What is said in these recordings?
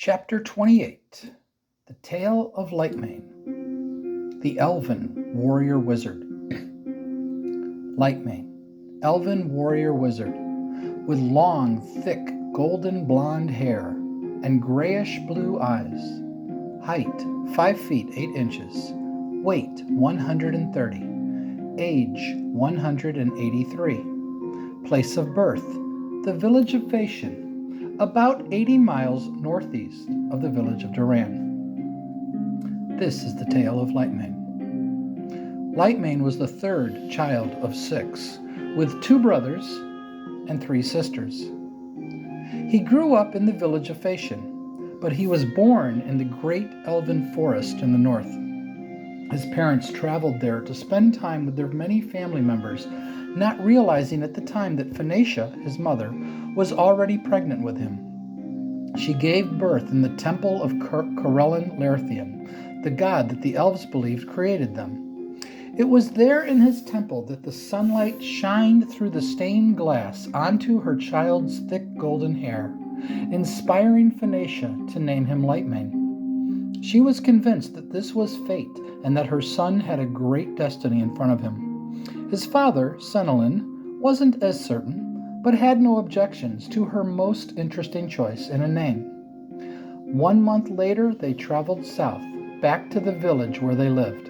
Chapter 28, The Tale of Lightmane, the Elven Warrior Wizard. Lightmane, Elven Warrior Wizard, with long, thick, golden blonde hair and grayish blue eyes. Height, 5 feet 8 inches. Weight, 130. Age, 183. Place of birth, the village of Fashion, about 80 miles northeast of the village of Duran. This is the tale of Lightmane. Lightmane was the third child of 6, with 2 brothers and 3 sisters. He grew up in the village of Fashion, but he was born in the great elven forest in the north. His parents traveled there to spend time with their many family members, not realizing at the time that Phoenicia, his mother, was already pregnant with him. She gave birth in the temple of Corellin Lerthian, the god that the elves believed created them. It was there in his temple that the sunlight shined through the stained glass onto her child's thick golden hair, inspiring Phoenicia to name him Lightmane. She was convinced that this was fate and that her son had a great destiny in front of him. His father, Senelin, wasn't as certain, but had no objections to her most interesting choice in a name. 1 month later, they traveled south, back to the village where they lived,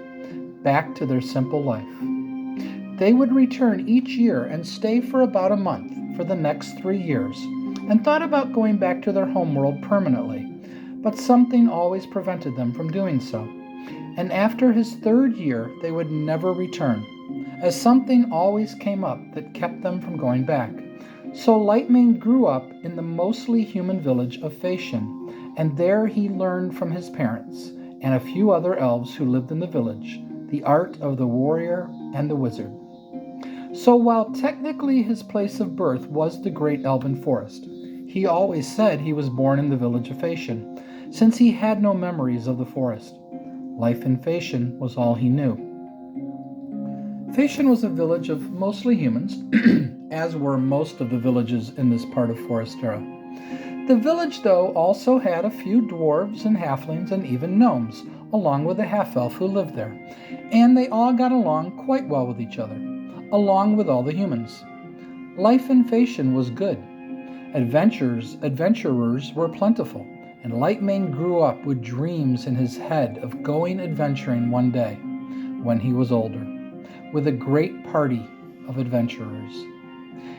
back to their simple life. They would return each year and stay for about a month for the next 3 years, and thought about going back to their homeworld permanently, but something always prevented them from doing so. And after his 3rd year, they would never return, as something always came up that kept them from going back. So Lightmane grew up in the mostly human village of Fashion, and there he learned from his parents and a few other elves who lived in the village the art of the warrior and the wizard. So while technically his place of birth was the great elven forest, he always said he was born in the village of Fashion, since he had no memories of the forest. Life in Fashion was all he knew. Fashion was a village of mostly humans, as were most of the villages in this part of Forestera. The village, though, also had a few dwarves and halflings and even gnomes, along with a half-elf who lived there, and they all got along quite well with each other, along with all the humans. Life in Fashion was good. Adventurers were plentiful, and Lightmane grew up with dreams in his head of going adventuring one day, when he was older, with a great party of adventurers.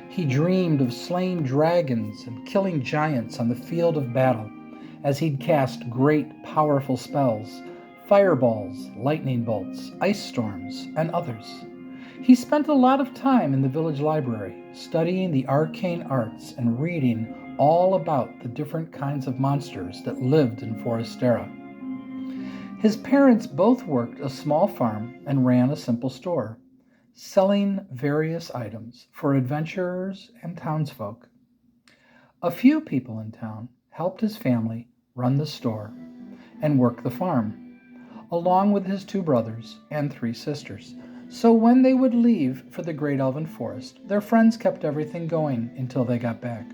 He dreamed of slaying dragons and killing giants on the field of battle, as he'd cast great, powerful spells, fireballs, lightning bolts, ice storms, and others. He spent a lot of time in the village library, studying the arcane arts and reading all about the different kinds of monsters that lived in Forestera. His parents both worked a small farm and ran a simple store, selling various items for adventurers and townsfolk. A few people in town helped his family run the store and work the farm, along with his 2 brothers and 3 sisters. So when they would leave for the great elven forest, their friends kept everything going until they got back.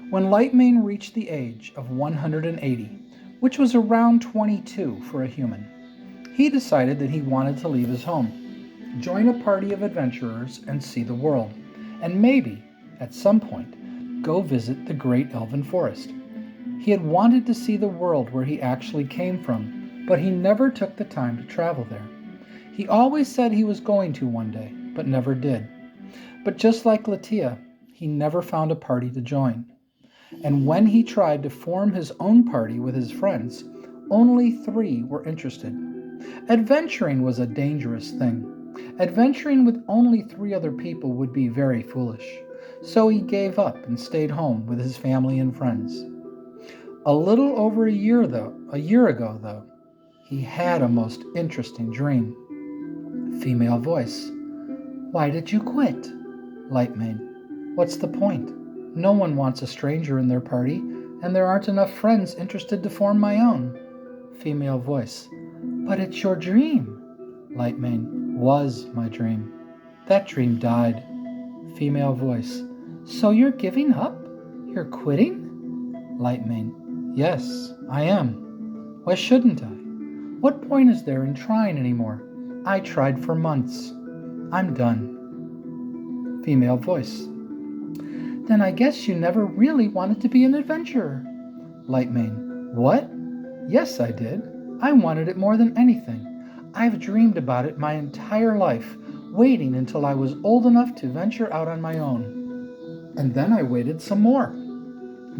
When Lightmane reached the age of 180, which was around 22 for a human, he decided that he wanted to leave his home, join a party of adventurers and see the world, and maybe, at some point, go visit the great elven forest. He had wanted to see the world where he actually came from, but he never took the time to travel there. He always said he was going to one day, but never did. But just like Latia, he never found a party to join. and when he tried to form his own party with his friends, only 3 were interested. Adventuring was a dangerous thing. Adventuring with only 3 other people would be very foolish. So he gave up and stayed home with his family and friends. A little over a year ago, though, he had a most interesting dream. Female voice. Why did you quit? Lightmane. What's the point? No one wants a stranger in their party, and there aren't enough friends interested to form my own. Female voice. But it's your dream. Lightmane. Was my dream. That dream died. Female voice. So you're giving up? You're quitting? Lightmane. Yes, I am. Why shouldn't I? What point is there in trying anymore? I tried for months. I'm done. Female voice. Then I guess you never really wanted to be an adventurer. Lightmane. What? Yes, I did. I wanted it more than anything. I've dreamed about it my entire life, waiting until I was old enough to venture out on my own. And then I waited some more.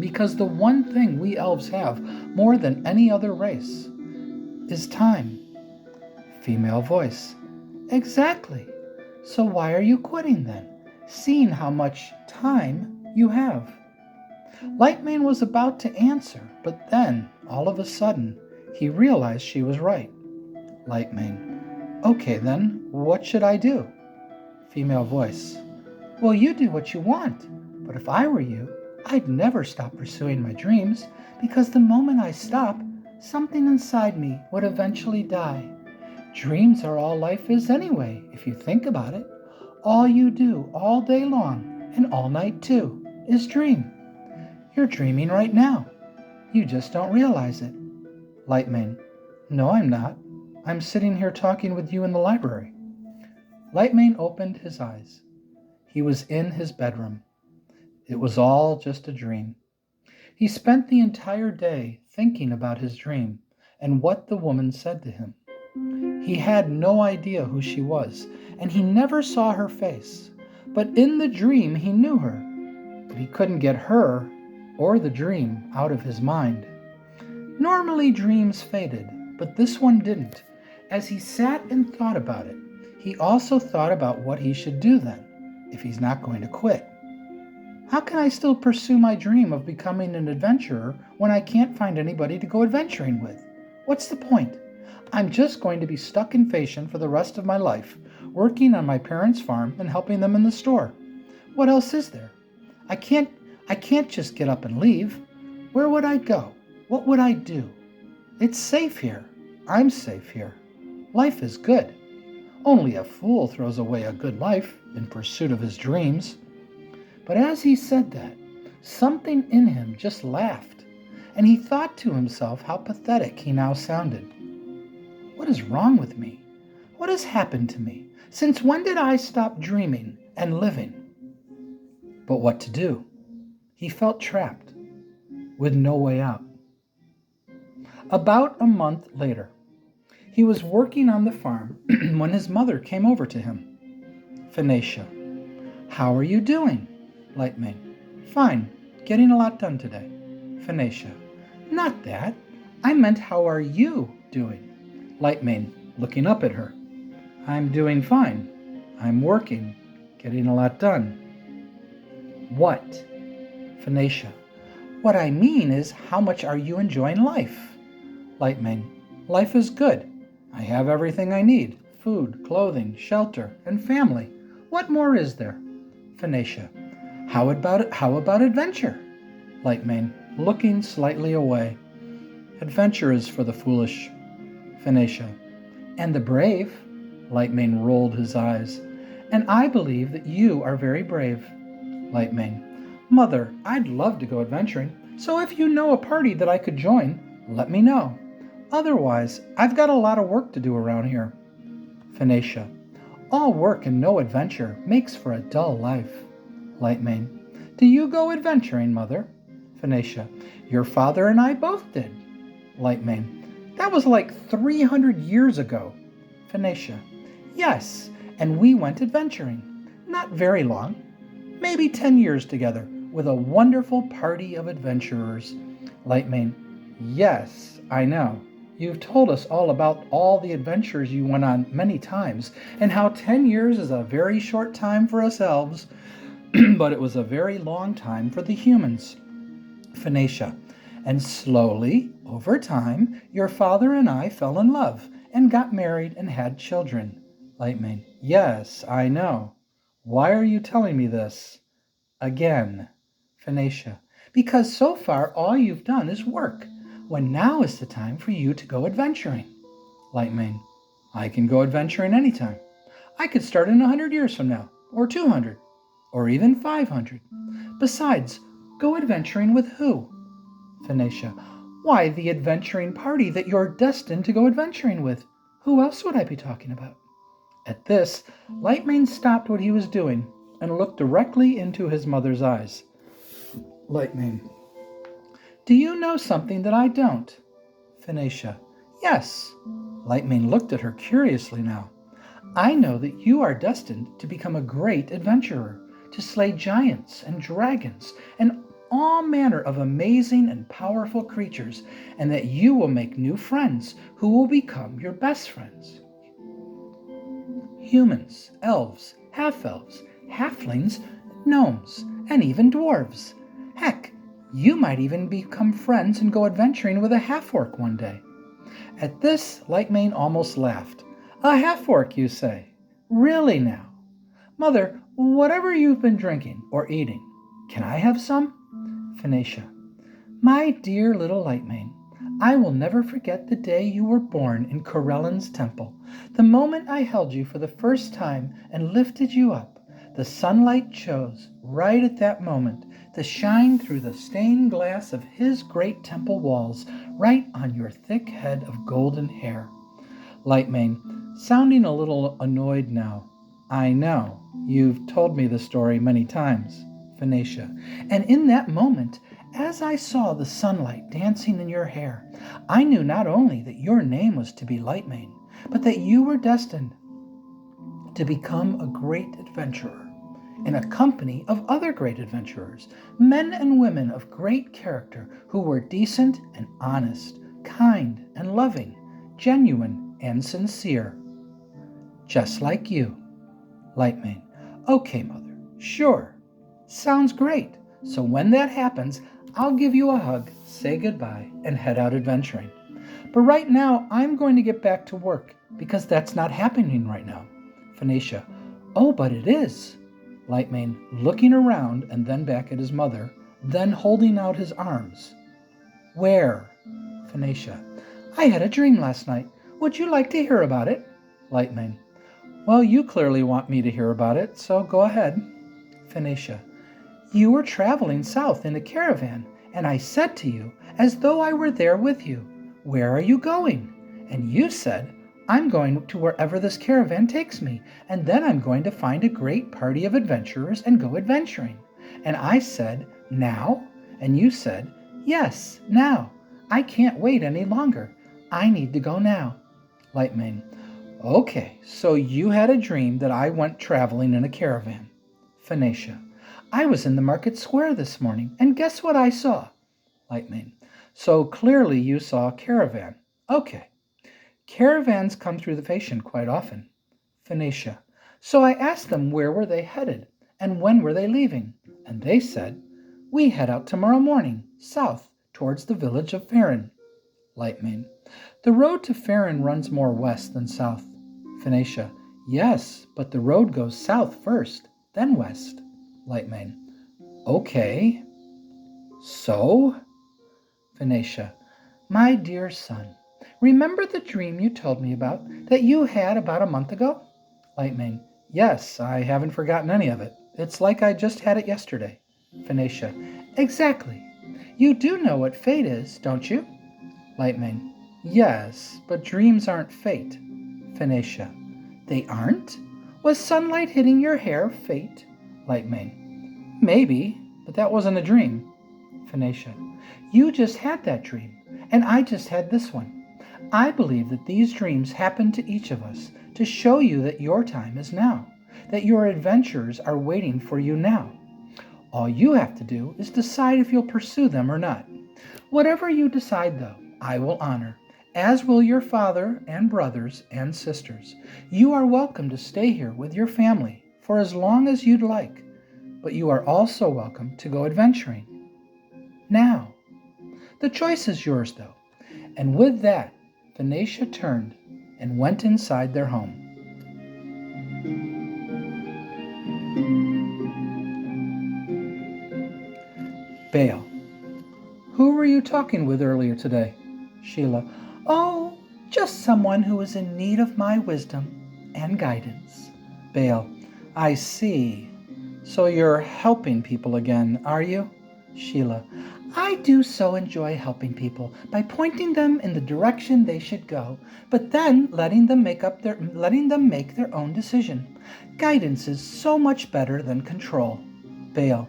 Because the one thing we elves have more than any other race is time. Female voice. Exactly. So why are you quitting then, seeing how much time you have? Lightmane was about to answer, but then, all of a sudden, he realized she was right. Lightmane. Okay then, what should I do? Female voice. Well, you do what you want, but if I were you, I'd never stop pursuing my dreams, because the moment I stop, something inside me would eventually die. Dreams are all life is anyway, if you think about it. All you do all day long, and all night too, is dream. You're dreaming right now. You just don't realize it. Lightmane. No, I'm not. I'm sitting here talking with you in the library. Lightmane opened his eyes. He was in his bedroom. It was all just a dream. He spent the entire day thinking about his dream and what the woman said to him. He had no idea who she was, and he never saw her face. But in the dream he knew her, but he couldn't get her or the dream out of his mind. Normally dreams faded, but this one didn't. As he sat and thought about it, he also thought about what he should do then, if he's not going to quit. How can I still pursue my dream of becoming an adventurer when I can't find anybody to go adventuring with? What's the point? I'm just going to be stuck in Phasian for the rest of my life, working on my parents' farm and helping them in the store. What else is there? I can't just get up and leave. Where would I go? What would I do? It's safe here. I'm safe here. Life is good. Only a fool throws away a good life in pursuit of his dreams. But as he said that, something in him just laughed, and he thought to himself how pathetic he now sounded. What is wrong with me? What has happened to me? Since when did I stop dreaming and living? But what to do? He felt trapped, with no way out. About a month later, he was working on the farm when his mother came over to him. Phoenicia. How are you doing? Lightmane. Fine, getting a lot done today. Phoenicia. Not that. I meant how are you doing? Lightmane, looking up at her. I'm doing fine. I'm working, getting a lot done. What? Phoenicia. What I mean is, how much are you enjoying life? Lightmane. Life is good. I have everything I need. Food, clothing, shelter, and family. What more is there? Phoenicia. How about adventure? Lightmane, looking slightly away. Adventure is for the foolish. Phoenicia. And the brave? Lightmane rolled his eyes. And I believe that you are very brave. Lightmane. Mother, I'd love to go adventuring, so if you know a party that I could join, let me know. Otherwise, I've got a lot of work to do around here. Phoenicia. All work and no adventure makes for a dull life. Lightmane. Do you go adventuring, Mother? Phoenicia. Your father and I both did. Lightmane. That was like 300 years ago. Phoenicia. Yes, and we went adventuring. Not very long. Maybe 10 years together, with a wonderful party of adventurers. Lightmane, yes, I know. You've told us all about all the adventures you went on many times, and how 10 years is a very short time for us elves, but it was a very long time for the humans. Phoenicia, and slowly, over time, your father and I fell in love and got married and had children. Lightmane, yes, I know. Why are you telling me this? Again. Phoenicia, because so far all you've done is work, when now is the time for you to go adventuring. Lightmane, I can go adventuring anytime. I could start in 100 years from now, or 200, or even 500. Besides, go adventuring with who? Phoenicia, why, the adventuring party that you're destined to go adventuring with. Who else would I be talking about? At this, Lightmane stopped what he was doing and looked directly into his mother's eyes. Lightmane, do you know something that I don't? Phoenicia, yes. Lightmane looked at her curiously now. I know that you are destined to become a great adventurer, to slay giants and dragons and all manner of amazing and powerful creatures, and that you will make new friends who will become your best friends. Humans, elves, half-elves, halflings, gnomes, and even dwarves. Heck, you might even become friends and go adventuring with a half-orc one day. At this, Lightmane almost laughed. A half-orc, you say? Really now? Mother, whatever you've been drinking or eating, can I have some? Phoenicia, my dear little Lightmane, I will never forget the day you were born in Corellan's temple. The moment I held you for the first time and lifted you up, the sunlight chose, right at that moment, to shine through the stained glass of his great temple walls, right on your thick head of golden hair. Lightmane, sounding a little annoyed now. I know, you've told me the story many times. Phoenicia, and in that moment, as I saw the sunlight dancing in your hair, I knew not only that your name was to be Lightmane, but that you were destined to become a great adventurer, in a company of other great adventurers, men and women of great character who were decent and honest, kind and loving, genuine and sincere. Just like you. Lightmane, okay, Mother, sure. Sounds great. So when that happens, I'll give you a hug, say goodbye, and head out adventuring. But right now, I'm going to get back to work, because that's not happening right now. Phoenicia, oh, but it is. Lightmane, looking around and then back at his mother, then holding out his arms. Where? Phoenicia, I had a dream last night. Would you like to hear about it? Lightmane, well, you clearly want me to hear about it, so go ahead. Phoenicia, you were traveling south in a caravan, and I said to you, as though I were there with you, where are you going? And you said, I'm going to wherever this caravan takes me, and then I'm going to find a great party of adventurers and go adventuring. And I said, now? And you said, yes, now. I can't wait any longer. I need to go now. Lightmane, okay, so you had a dream that I went traveling in a caravan. Phoenicia, I was in the market square this morning, and guess what I saw? Lightmane, so clearly you saw a caravan. Okay. Caravans come through the Phasian quite often. Phoenicia, so I asked them where were they headed, and when were they leaving, and they said, we head out tomorrow morning, south, towards the village of Farron. Lightmane, the road to Farron runs more west than south. Phoenicia, yes, but the road goes south first, then west. Lightmane, okay. So? Phoenicia, my dear son, remember the dream you told me about that you had about a month ago? Lightmane, yes, I haven't forgotten any of it. It's like I just had it yesterday. Phoenicia, exactly. You do know what fate is, don't you? Lightmane, yes, but dreams aren't fate. Phoenicia, they aren't? Was sunlight hitting your hair fate? Lightmane, maybe, but that wasn't a dream. Phoenicia, you just had that dream, and I just had this one. I believe that these dreams happen to each of us to show you that your time is now, that your adventures are waiting for you now. All you have to do is decide if you'll pursue them or not. Whatever you decide, though, I will honor, as will your father and brothers and sisters. You are welcome to stay here with your family for as long as you'd like, but you are also welcome to go adventuring. Now, the choice is yours, though. And with that, Venetia turned and went inside their home. Bale. Who were you talking with earlier today? Sheila. Oh, just someone who is in need of my wisdom and guidance. Bale. I see. So you're helping people again, are you? Sheila. I do so enjoy helping people by pointing them in the direction they should go, but then letting them make their own decision. Guidance is so much better than control. Bale.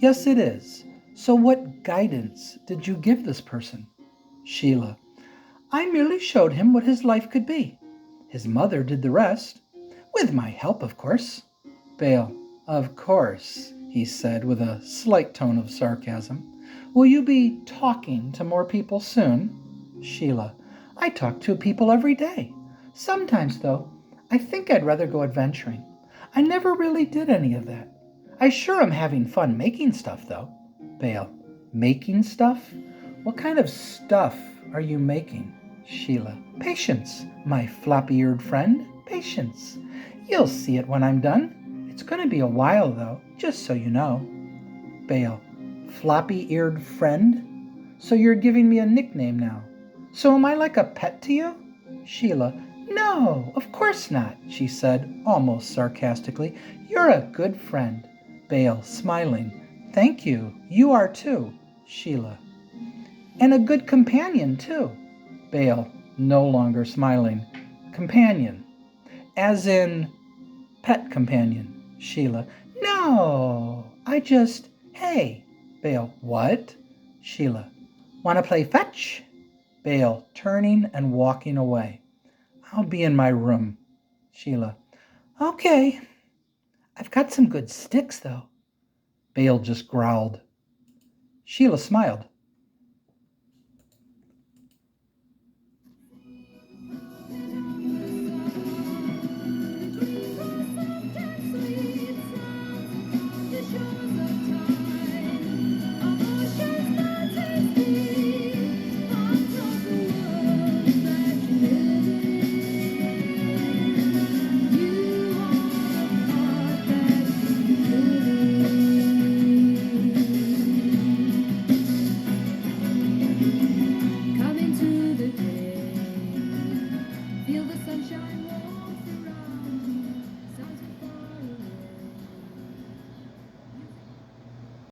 Yes, it is. So what guidance did you give this person? Sheila. I merely showed him what his life could be. His mother did the rest. With my help, of course. Bale. Of course, he said with a slight tone of sarcasm. Will you be talking to more people soon? Sheila. I talk to people every day. Sometimes, though, I think I'd rather go adventuring. I never really did any of that. I sure am having fun making stuff, though. Bale. Making stuff? What kind of stuff are you making? Sheila. Patience, my floppy-eared friend. Patience. You'll see it when I'm done. It's going to be a while, though, just so you know. Bale. Floppy-eared friend? So you're giving me a nickname now. So am I like a pet to you? Sheila. No, of course not, she said, almost sarcastically. You're a good friend. Bale, smiling. Thank you. You are too. Sheila. And a good companion, too. Bale, no longer smiling. Companion. As in pet companion. Sheila. No, hey. Bale. What? Sheila. Want to play fetch? Bale, turning and walking away. I'll be in my room. Sheila. Okay. I've got some good sticks, though. Bale just growled. Sheila smiled.